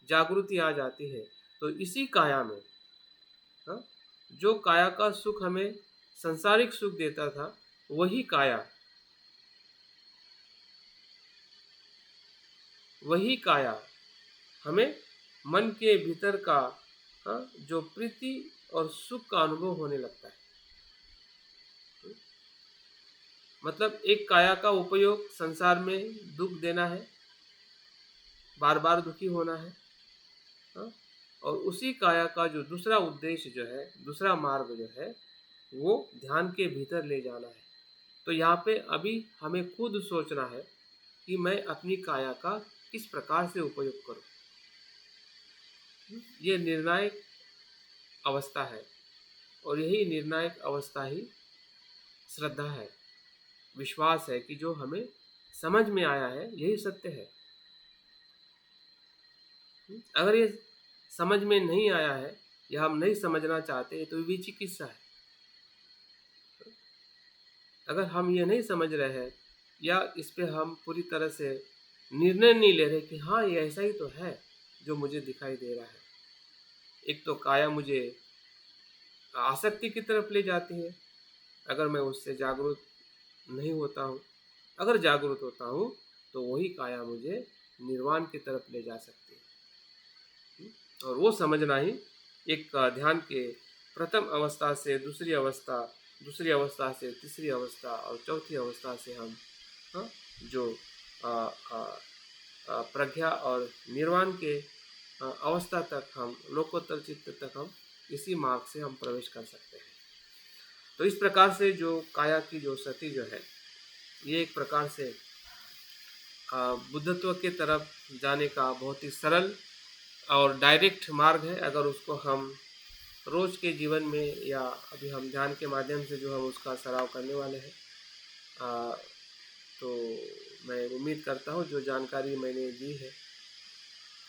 जागृति आ जाती है। तो इसी काया में जो काया का सुख हमें सांसारिक सुख देता था, वही काया हमें मन के भीतर का जो प्रीति और सुख का अनुभव होने लगता है। मतलब एक काया का उपयोग संसार में दुख देना है, बार बार दुखी होना है, और उसी काया का जो दूसरा उद्देश्य जो है, दूसरा मार्ग जो है, वो ध्यान के भीतर ले जाना है। तो यहाँ पे अभी हमें खुद सोचना है कि मैं अपनी काया का किस प्रकार से उपयोग करूँ। ये निर्णायक अवस्था है और यही निर्णायक अवस्था ही श्रद्धा है, विश्वास है कि जो हमें समझ में आया है यही सत्य है। अगर ये समझ में नहीं आया है या हम नहीं समझना चाहते तो विचिकित्सा है। अगर हम ये नहीं समझ रहे हैं या इस पे हम पूरी तरह से निर्णय नहीं ले रहे कि हाँ ये ऐसा ही तो है जो मुझे दिखाई दे रहा है। एक तो काया मुझे आसक्ति की तरफ ले जाती है, अगर मैं उससे जागरूक नहीं होता हूँ। अगर जागरूक होता हूँ तो वही काया मुझे निर्वाण की तरफ ले जा सकती है। और वो समझना ही एक ध्यान के प्रथम अवस्था से दूसरी अवस्था, दूसरी अवस्था से तीसरी अवस्था और चौथी अवस्था से हम जो प्रज्ञा और निर्वाण के अवस्था तक, हम लोकोत्तर चित्त तक हम इसी मार्ग से हम प्रवेश कर सकते हैं। तो इस प्रकार से जो काया की जो सती जो है, ये एक प्रकार से बुद्धत्व के तरफ जाने का बहुत ही सरल और डायरेक्ट मार्ग है। अगर उसको हम रोज के जीवन में या अभी हम ध्यान के माध्यम से जो हम उसका सराव करने वाले हैं, तो मैं उम्मीद करता हूँ जो जानकारी मैंने दी है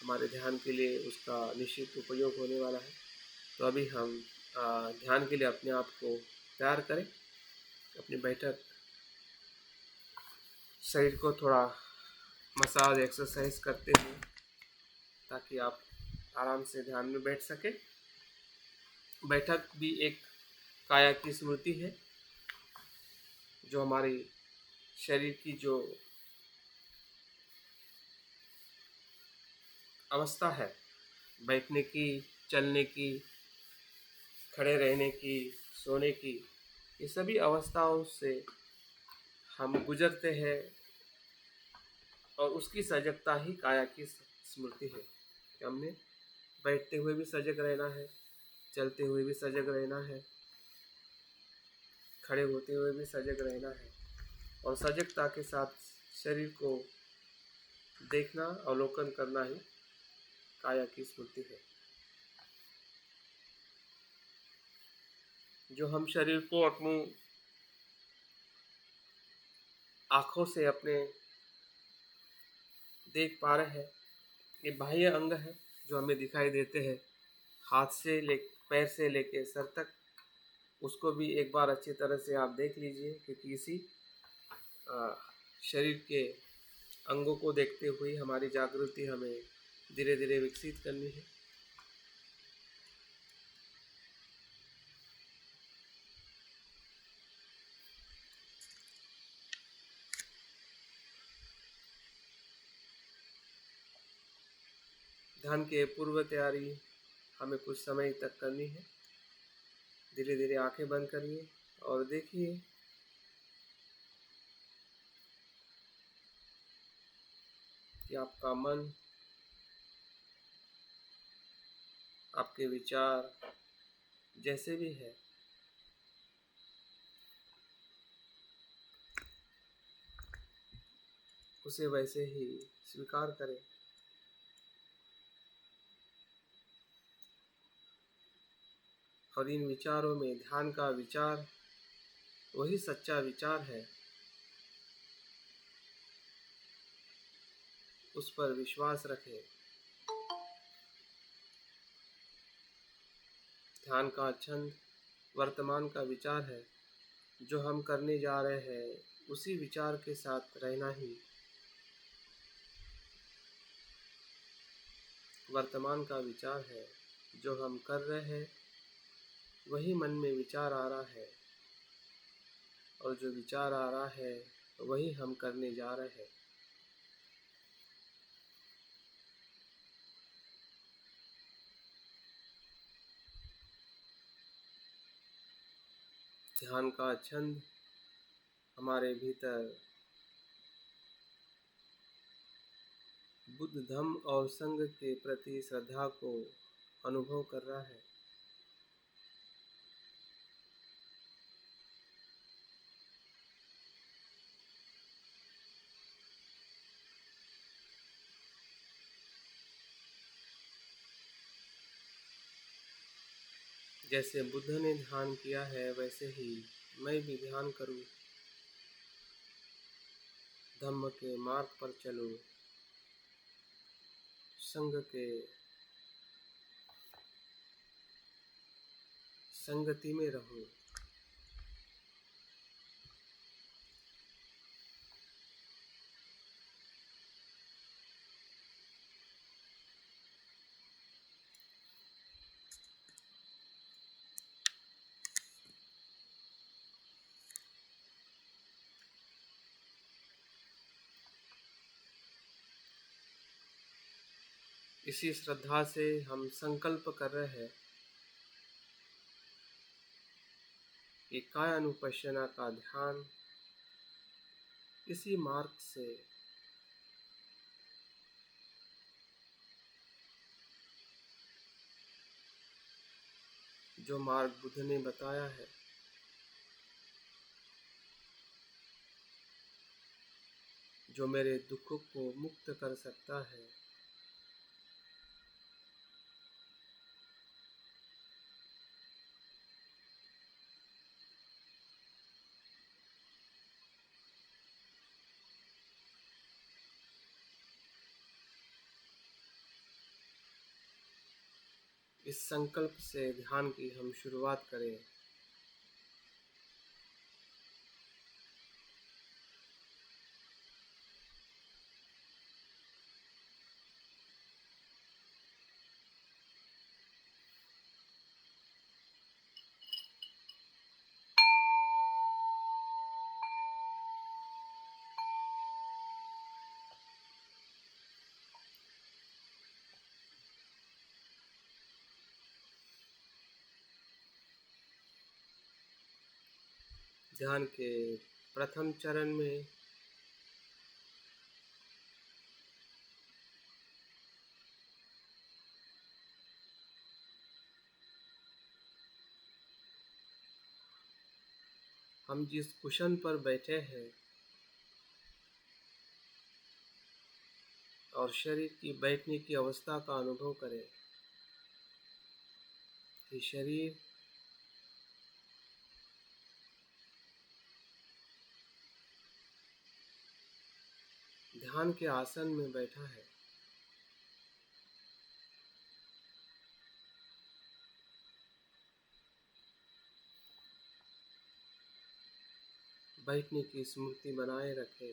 हमारे ध्यान के लिए उसका निश्चित उपयोग होने वाला है। तो अभी हम ध्यान के लिए अपने आप को तैयार करें। अपनी बैठक, शरीर को थोड़ा मसाज एक्सरसाइज करते हुए, ताकि आप आराम से ध्यान में बैठ सके। बैठक भी एक काया की स्मृति है, जो हमारी शरीर की जो अवस्था है, बैठने की, चलने की, खड़े रहने की, सोने की, ये सभी अवस्थाओं से हम गुजरते हैं और उसकी सजगता ही काया की स्मृति है कि हमने बैठते हुए भी सजग रहना है, चलते हुए भी सजग रहना है, खड़े होते हुए भी सजग रहना है और सजगता के साथ शरीर को देखना, अवलोकन करना ही काया की स्मृति है। जो हम शरीर को अपनी आँखों से अपने देख पा रहे हैं, ये बाह्य अंग है जो हमें दिखाई देते हैं, हाथ से पैर से लेके सर तक। उसको भी एक बार अच्छी तरह से आप देख लीजिए, क्योंकि इसी शरीर के अंगों को देखते हुए हमारी जागृति हमें धीरे धीरे विकसित करनी है। ध्यान के पूर्व तैयारी हमें कुछ समय तक करनी है। धीरे धीरे आंखें बंद करिए और देखिए कि आपका मन, आपके विचार जैसे भी है, उसे वैसे ही स्वीकार करें। और इन विचारों में ध्यान का विचार वही सच्चा विचार है, उस पर विश्वास रखें। ध्यान का छंद वर्तमान का विचार है, जो हम करने जा रहे हैं उसी विचार के साथ रहना ही वर्तमान का विचार है। जो हम कर रहे हैं वही मन में विचार आ रहा है, और जो विचार आ रहा है वही हम करने जा रहे हैं। ध्यान का छंद हमारे भीतर बुद्ध धम्म और संघ के प्रति श्रद्धा को अनुभव कर रहा है। जैसे बुद्ध ने ध्यान किया है वैसे ही मैं भी ध्यान करूं, धम्म के मार्ग पर चलूं, संग के संगति में रहूं। इसी श्रद्धा से हम संकल्प कर रहे हैं कि कायानुपश्यना का ध्यान इसी मार्ग से जो मार्ग बुद्ध ने बताया है, जो मेरे दुखों को मुक्त कर सकता है, इस संकल्प से ध्यान की हम शुरुआत करें। ध्यान के प्रथम चरण में हम जिस कुशन पर बैठे हैं और शरीर की बैठने की अवस्था का अनुभव करें कि शरीर ध्यान के आसन में बैठा है। बैठने की स्मृति बनाए रखें।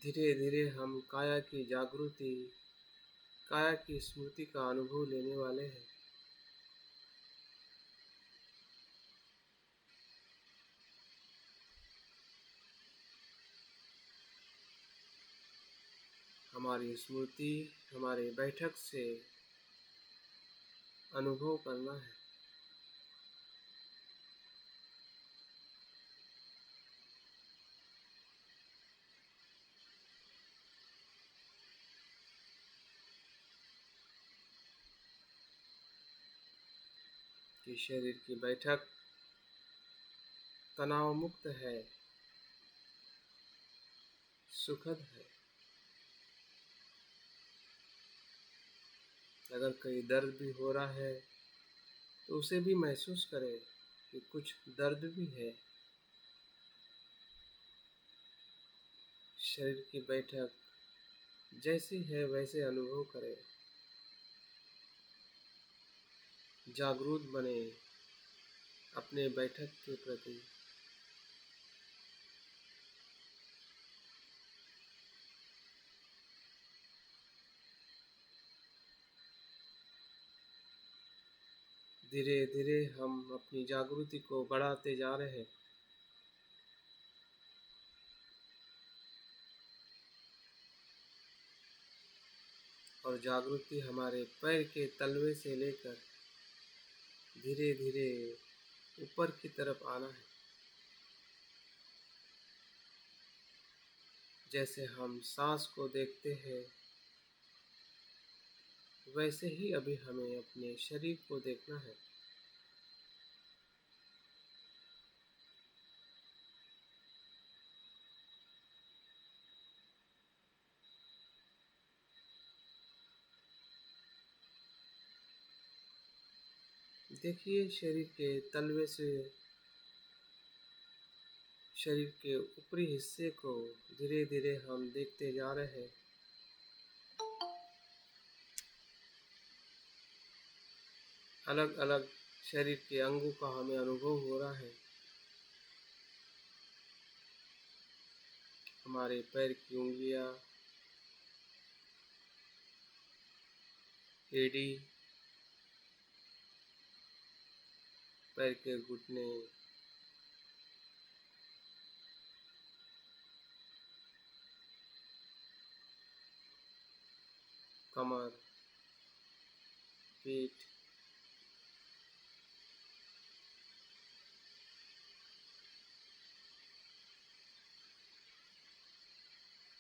धीरे धीरे हम काया की जागृति, काया की स्मृति का अनुभव लेने वाले हैं। हमारी स्मृति हमारे बैठक से अनुभव करना है कि शरीर की बैठक तनाव मुक्त है, सुखद है। अगर कहीं दर्द भी हो रहा है तो उसे भी महसूस करें कि कुछ दर्द भी है। शरीर की बैठक जैसी है वैसे अनुभव करें। जागरूक बने अपने बैठक के प्रति। धीरे धीरे हम अपनी जागृति को बढ़ाते जा रहे हैं। और जागृति हमारे पैर के तलवे से लेकर धीरे धीरे ऊपर की तरफ आना है। जैसे हम सांस को देखते हैं, वैसे ही अभी हमें अपने शरीर को देखना है। देखिए, शरीर के तलवे से शरीर के ऊपरी हिस्से को धीरे धीरे हम देखते जा रहे हैं। अलग अलग शरीर के अंगों का हमें अनुभव हो रहा है। हमारे पैर की उंगलियां, एड़ी, पैर के घुटने, कमर, पीठ,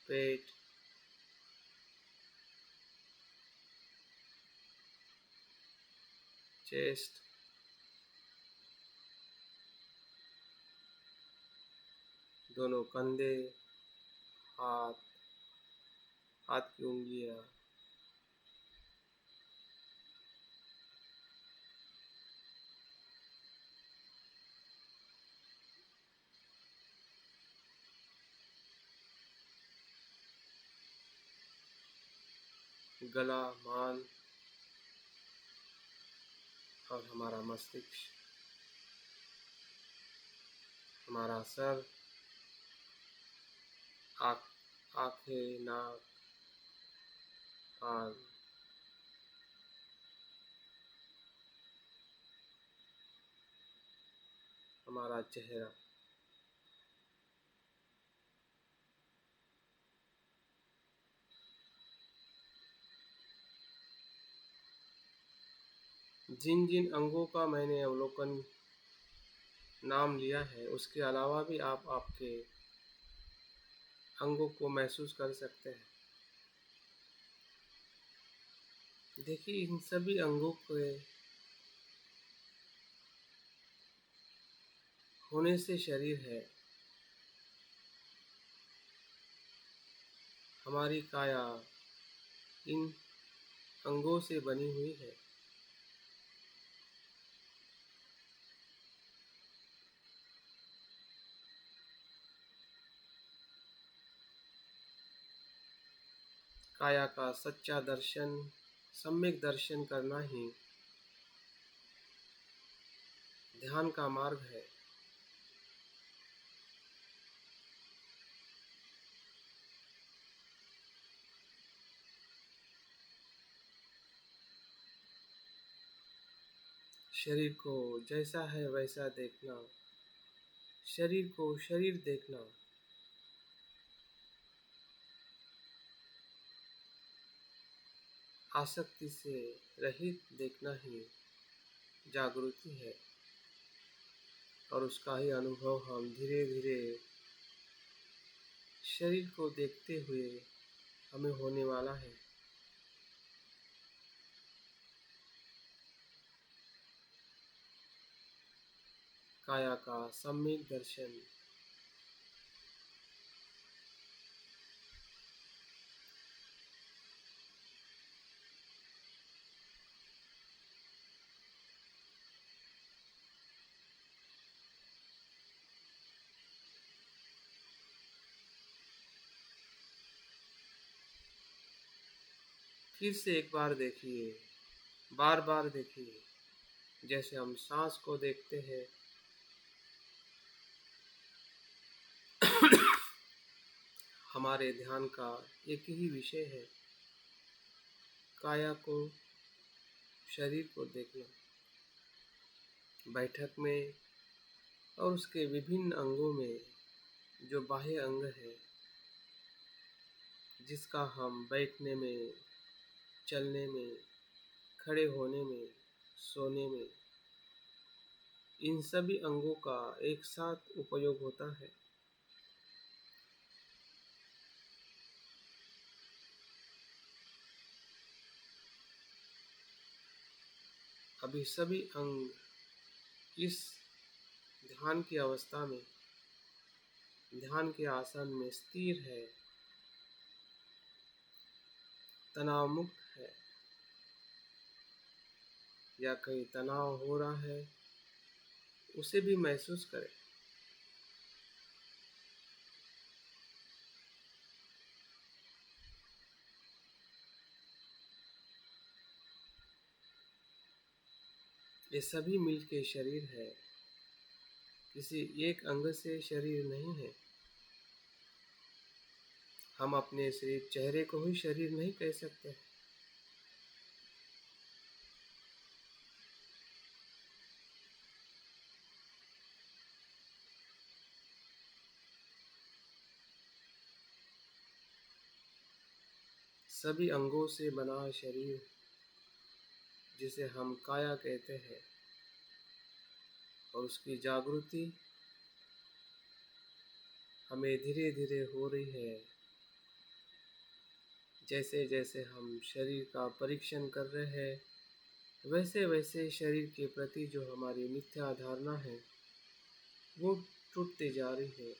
पेट, चेस्ट, दोनों कंधे, हाथ, हाथ की उंगलियां, गला, मान और हमारा मस्तिष्क, हमारा सर, आँख, आँखें, नाक, कान, हमारा चेहरा। जिन जिन अंगों का मैंने अवलोकन नाम लिया है, उसके अलावा भी आप आपके अंगों को महसूस कर सकते हैं। देखिए, इन सभी अंगों के होने से शरीर है। हमारी काया इन अंगों से बनी हुई है। काया का सच्चा दर्शन, सम्यक दर्शन करना ही ध्यान का मार्ग है। शरीर को जैसा है वैसा देखना, शरीर को शरीर देखना, आसक्ति से रहित देखना ही जागृति है। और उसका ही अनुभव हम धीरे धीरे शरीर को देखते हुए हमें होने वाला है। काया का सम्यक दर्शन। फिर से एक बार देखिए, बार बार देखिए। जैसे हम सांस को देखते हैं, हमारे ध्यान का एक ही विषय है, काया को, शरीर को देखना। बैठक में और उसके विभिन्न अंगों में जो बाह्य अंग है, जिसका हम बैठने में, चलने में, खड़े होने में, सोने में इन सभी अंगों का एक साथ उपयोग होता है। अभी सभी अंग इस ध्यान की अवस्था में, ध्यान के आसन में स्थिर है, तनाव मुक्त है, या कहीं तनाव हो रहा है उसे भी महसूस करें। ये सभी मिलके शरीर है, किसी एक अंग से शरीर नहीं है। हम अपने सिर्फ चेहरे को ही शरीर नहीं कह सकते। सभी अंगों से बना शरीर, जिसे हम काया कहते हैं, और उसकी जागृति हमें धीरे धीरे हो रही है। जैसे जैसे हम शरीर का परीक्षण कर रहे हैं, वैसे वैसे शरीर के प्रति जो हमारी मिथ्या धारणा है वो टूटती जा रही है।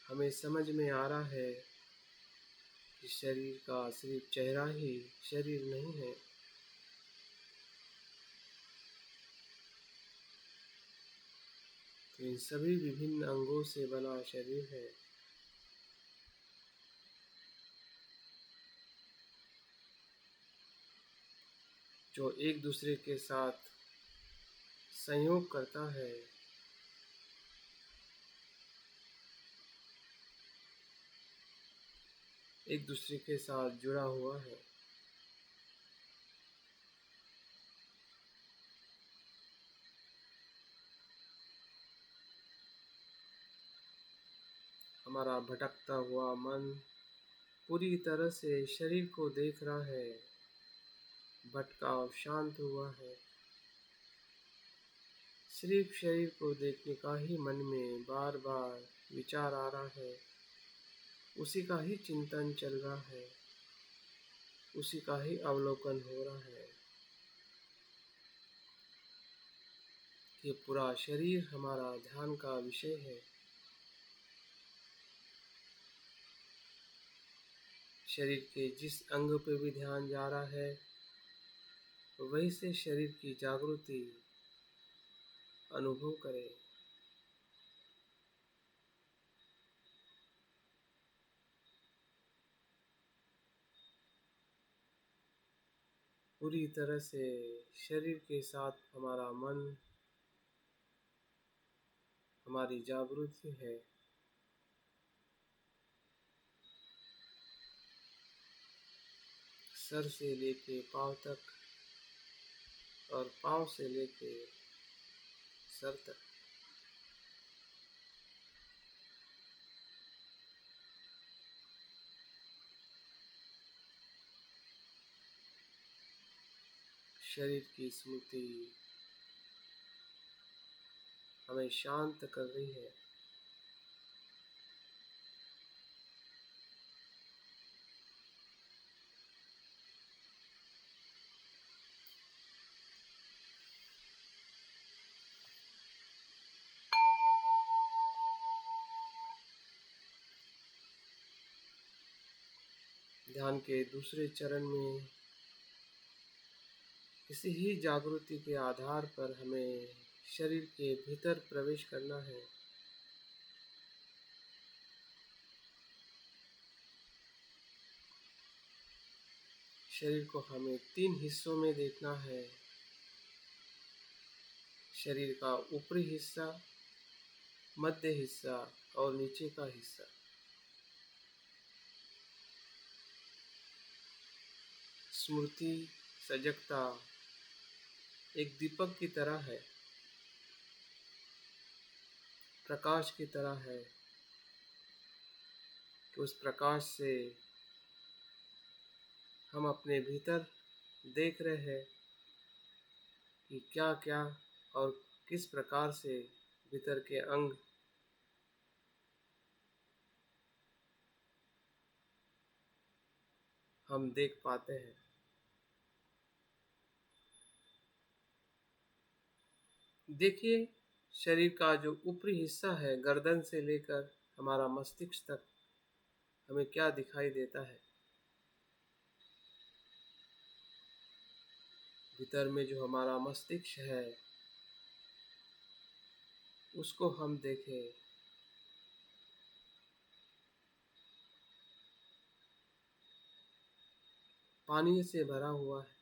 हमें समझ में आ रहा है कि शरीर का सिर्फ चेहरा ही शरीर नहीं है। तो इन सभी विभिन्न अंगों से बना शरीर है। जो एक दूसरे के साथ संयोग करता है, एक दूसरे के साथ जुड़ा हुआ है। हमारा भटकता हुआ मन पूरी तरह से शरीर को देख रहा है, भटकाव शांत हुआ है। सिर्फ शरीर को देखने का ही मन में बार बार विचार आ रहा है, उसी का ही चिंतन चल रहा है, उसी का ही अवलोकन हो रहा है कि पूरा शरीर हमारा ध्यान का विषय है। शरीर के जिस अंग पे भी ध्यान जा रहा है, वही से शरीर की जागृति अनुभव करें। पूरी तरह से शरीर के साथ हमारा मन, हमारी जागृति है। सर से लेके पाँव तक और पाँव से लेके सर तक। शरीर की स्मृति हमें शांत कर रही है। ध्यान के दूसरे चरण में किसी ही जागृति के आधार पर हमें शरीर के भीतर प्रवेश करना है। शरीर को हमें 3 हिस्सों में देखना है। शरीर का ऊपरी हिस्सा, मध्य हिस्सा और नीचे का हिस्सा। स्मृति, सजगता एक दीपक की तरह है, प्रकाश की तरह है कि उस प्रकाश से हम अपने भीतर देख रहे हैं कि क्या क्या और किस प्रकार से भीतर के अंग हम देख पाते हैं। देखिए, शरीर का जो ऊपरी हिस्सा है, गर्दन से लेकर हमारा मस्तिष्क तक, हमें क्या दिखाई देता है। भीतर में जो हमारा मस्तिष्क है, उसको हम देखें, पानी से भरा हुआ है।